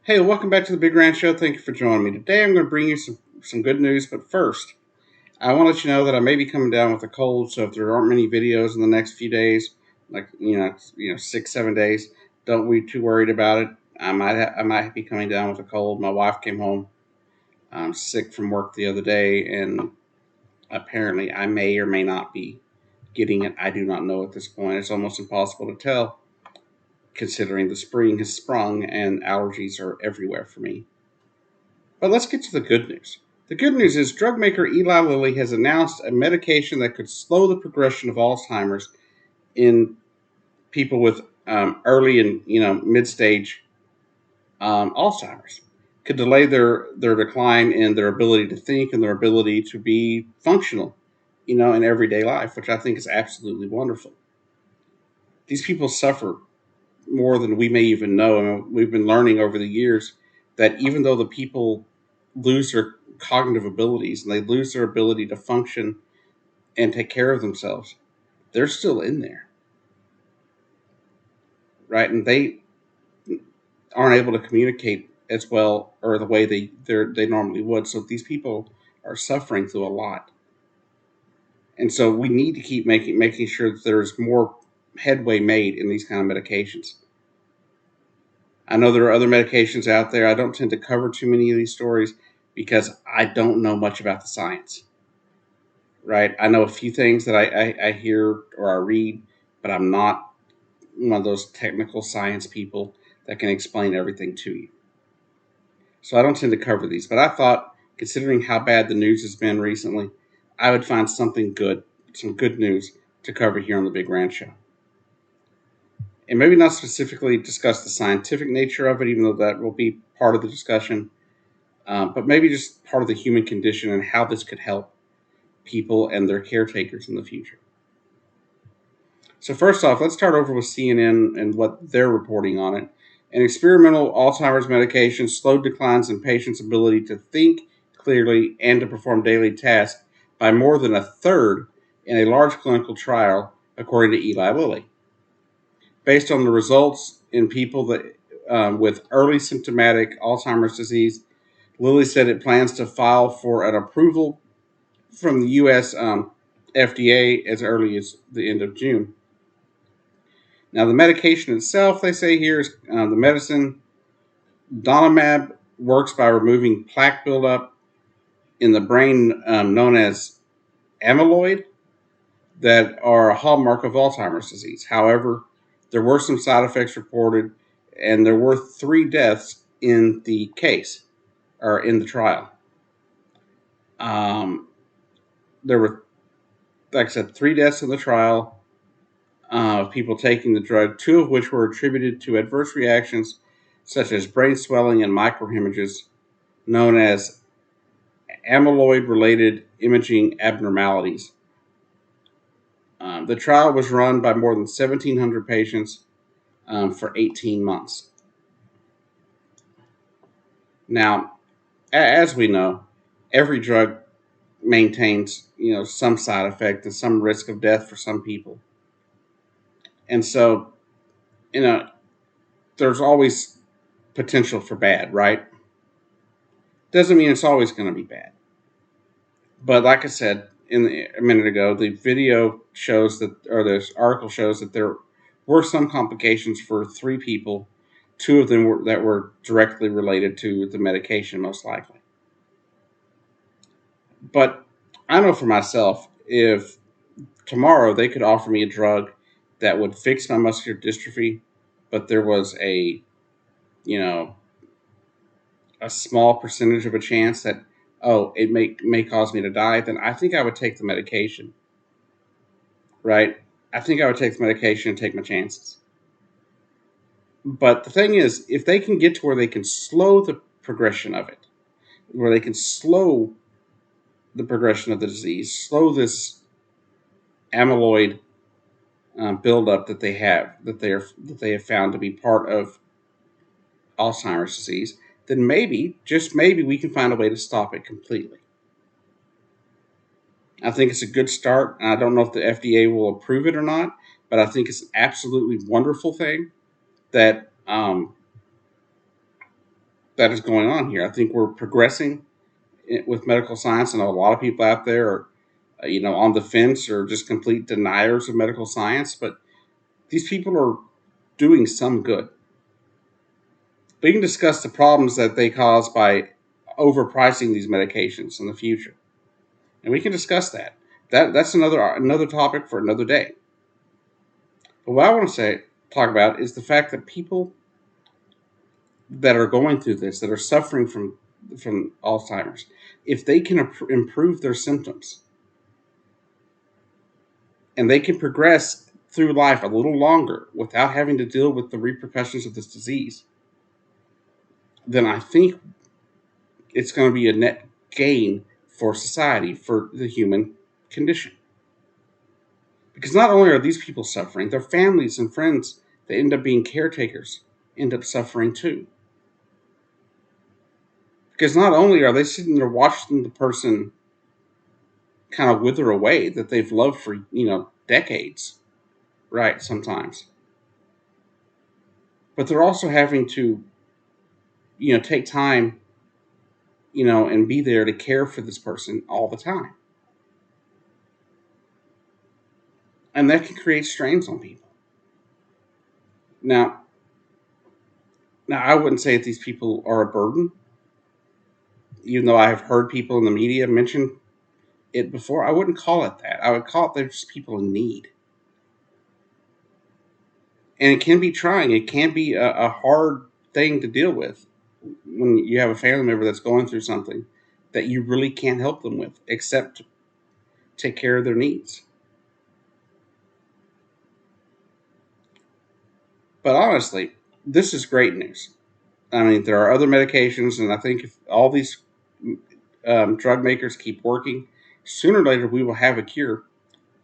Hey, welcome back to the Big Grand Show. Thank you for joining me. Today I'm going to bring you some good news, but first, I want to let you know that I may be coming down with a cold, so if there aren't many videos in the next few days, like 6, 7 days, don't be too worried about it. I might be coming down with a cold. My wife came home sick from work the other day, and apparently I may or may not be getting it. I do not know at this point. It's almost impossible to tell, considering the spring has sprung and allergies are everywhere for me. But let's get to the good news. The good news is drug maker Eli Lilly has announced a medication that could slow the progression of Alzheimer's in people with early and mid stage Alzheimer's. Could delay their decline in their ability to think and their ability to be functional, in everyday life, which I think is absolutely wonderful. These people suffer more than we may even know. I mean, we've been learning over the years that even though the people lose their cognitive abilities and they lose their ability to function and take care of themselves, they're still in there, right? And they aren't able to communicate as well or the way they normally would. So these people are suffering through a lot, and so we need to keep making sure that there's more headway made in these kind of medications. I know there are other medications out there. I don't tend to cover too many of these stories because I don't know much about the science, right? I know a few things that I hear or I read, but I'm not one of those technical science people that can explain everything to you. So I don't tend to cover these. But I thought, considering how bad the news has been recently, I would find something good, some good news to cover here on the Big Ranch Show. And maybe not specifically discuss the scientific nature of it, even though that will be part of the discussion, but maybe just part of the human condition and how this could help people and their caretakers in the future. So first off, let's start over with CNN and what they're reporting on it. An experimental Alzheimer's medication slowed declines in patients' ability to think clearly and to perform daily tasks by more than a third in a large clinical trial, according to Eli Lilly. Based on the results in people with early symptomatic Alzheimer's disease, Lilly said it plans to file for an approval from the U.S. FDA as early as the end of June. Now, the medication itself, they say here, is the medicine donanemab works by removing plaque buildup in the brain known as amyloid that are a hallmark of Alzheimer's disease. However, there were some side effects reported, and there were 3 deaths in the case or in the trial. Um, there were, like I said, 3 deaths in the trial of people taking the drug, 2 of which were attributed to adverse reactions such as brain swelling and microhemorrhages, known as amyloid related imaging abnormalities. The trial was run by more than 1,700 patients for 18 months. Now, as we know, every drug maintains some side effect and some risk of death for some people, and so you know there's always potential for bad, right? Doesn't mean it's always going to be bad. But like I said a minute ago, the video shows that, or this article shows that there were some complications for 3 people. 2 of them were directly related to the medication, most likely. But I know for myself, if tomorrow they could offer me a drug that would fix my muscular dystrophy, but there was you know a small percentage of a chance that it may cause me to die, then I think I would take the medication, right? I think I would take the medication and take my chances. But the thing is, if they can get to where they can slow the progression of it, where they can slow the progression of the disease, slow this amyloid buildup that they have found to be part of Alzheimer's disease, then maybe, just maybe, we can find a way to stop it completely. I think it's a good start, and I don't know if the FDA will approve it or not, but I think it's an absolutely wonderful thing that that is going on here. I think we're progressing with medical science. I know a lot of people out there are, on the fence or just complete deniers of medical science, but these people are doing some good. We can discuss the problems that they cause by overpricing these medications in the future, and we can discuss that. That's another topic for another day. But what I want to talk about is the fact that people that are going through this, that are suffering from Alzheimer's, if they can improve their symptoms and they can progress through life a little longer without having to deal with the repercussions of this disease, then I think it's going to be a net gain for society, for the human condition. Because not only are these people suffering, their families and friends that end up being caretakers end up suffering too. Because not only are they sitting there watching the person kind of wither away that they've loved for, decades, right, sometimes, but they're also having to, take time, and be there to care for this person all the time. And that can create strains on people. Now, I wouldn't say that these people are a burden, even though I have heard people in the media mention it before. I wouldn't call it that. I would call it they're just people in need. And it can be trying. It can be a hard thing to deal with when you have a family member that's going through something that you really can't help them with except to take care of their needs. But honestly, this is great news. I mean, there are other medications, and I think if all these drug makers keep working, sooner or later we will have a cure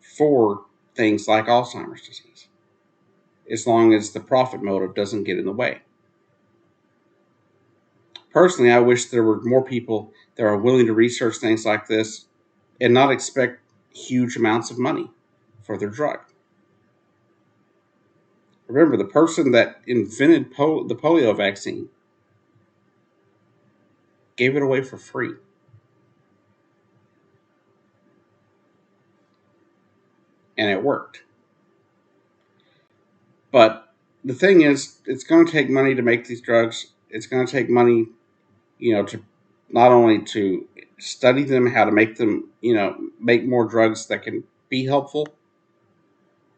for things like Alzheimer's disease, as long as the profit motive doesn't get in the way. Personally, I wish there were more people that are willing to research things like this and not expect huge amounts of money for their drug. Remember, the person that invented the polio vaccine gave it away for free. And it worked. But the thing is, it's going to take money to make these drugs. It's going to take money, to not only to study them, how to make them, make more drugs that can be helpful,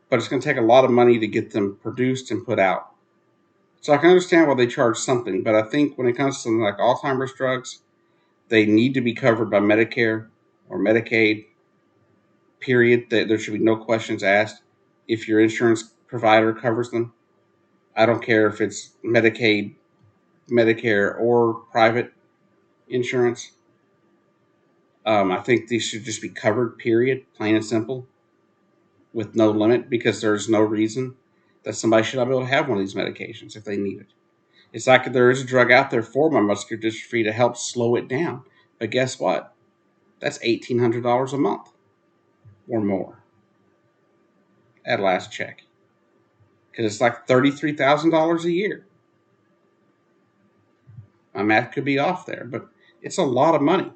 but it's going to take a lot of money to get them produced and put out. So I can understand why they charge something, but I think when it comes to something like Alzheimer's drugs, they need to be covered by Medicare or Medicaid, period. There should be no questions asked if your insurance provider covers them. I don't care if it's Medicaid, Medicare, or private insurance. I think these should just be covered, period, plain and simple, with no limit, because there's no reason that somebody should not be able to have one of these medications if they need it. It's like there is a drug out there for my muscular dystrophy to help slow it down. But guess what? That's $1,800 a month or more at last check. Because it's like $33,000 a year. My math could be off there, but it's a lot of money.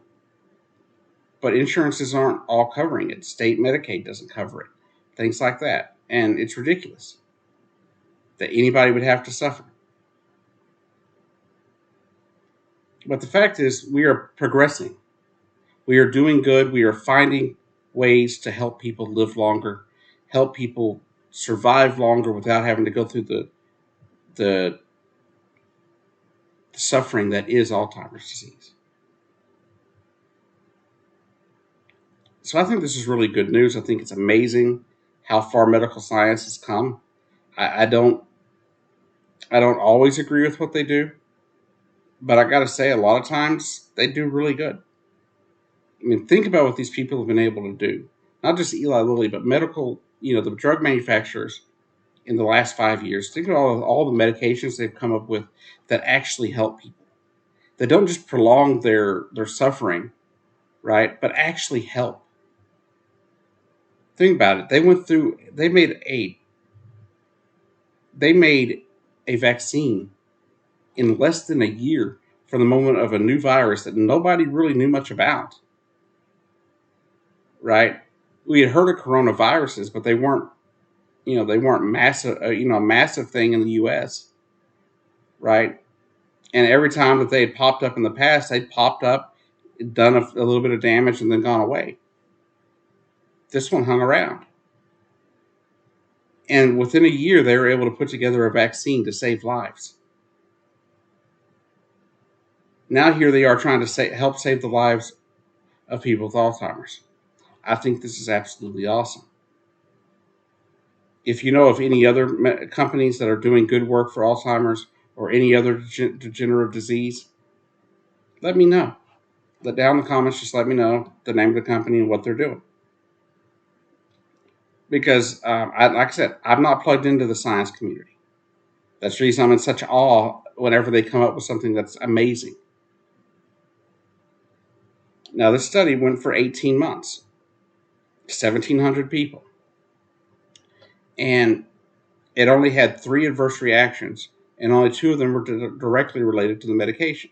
But insurances aren't all covering it. State Medicaid doesn't cover it. Things like that. And it's ridiculous that anybody would have to suffer. But the fact is, we are progressing. We are doing good. We are finding ways to help people live longer, help people survive longer without having to go through the suffering that is Alzheimer's disease. So I think this is really good news. I think it's amazing how far medical science has come. I don't always agree with what they do, but I got to say, a lot of times they do really good. I mean, think about what these people have been able to do. Not just Eli Lilly, but medical, the drug manufacturers in the last 5 years. Think about all the medications they've come up with that actually help people. They don't just prolong their suffering, right? But actually help. Think about it. They made a vaccine in less than a year from the moment of a new virus that nobody really knew much about, right? We had heard of coronaviruses, but they weren't massive, a massive thing in the U.S., right? And every time that they had popped up in the past, they'd popped up, done a little bit of damage, and then gone away. This one hung around. And within a year, they were able to put together a vaccine to save lives. Now here they are trying to help save the lives of people with Alzheimer's. I think this is absolutely awesome. If you know of any other companies that are doing good work for Alzheimer's or any other degenerative disease, let me know. Down in the comments, just let me know the name of the company and what they're doing. Because, like I said, I'm not plugged into the science community. That's the reason I'm in such awe whenever they come up with something that's amazing. Now, this study went for 18 months, 1,700 people, and it only had 3 adverse reactions, and only 2 of them were directly related to the medication.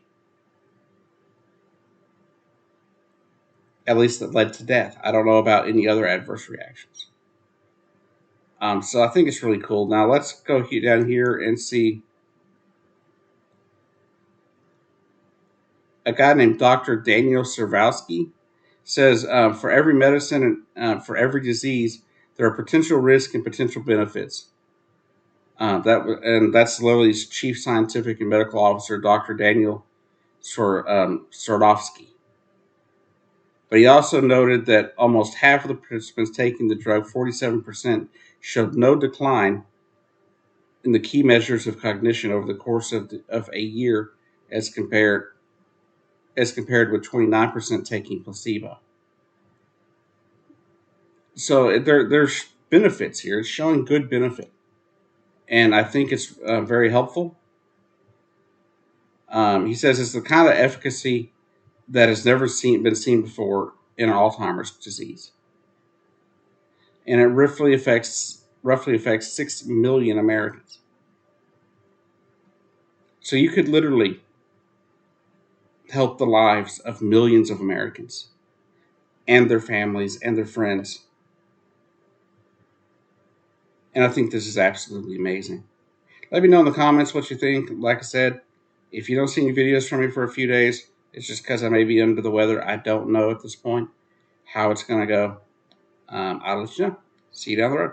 At least that led to death. I don't know about any other adverse reactions. So I think it's really cool. Now let's go down here and see a guy named Dr. Daniel Servowski says for every medicine and for every disease, there are potential risks and potential benefits. That's Lilly's chief scientific and medical officer, Dr. Daniel Sordovsky. But he also noted that almost half of the participants taking the drug, 47%, showed no decline in the key measures of cognition over the course of a year, as compared with 29% taking placebo. So there's benefits here. It's showing good benefit, and I think it's very helpful. He says it's the kind of efficacy that has never been seen before in Alzheimer's disease, and it roughly affects 6 million Americans. So you could literally help the lives of millions of Americans and their families and their friends. And I think this is absolutely amazing. Let me know in the comments what you think. Like I said, if you don't see any videos from me for a few days, it's just because I may be under the weather. I don't know at this point how it's going to go. I'll let you know. See you down the road.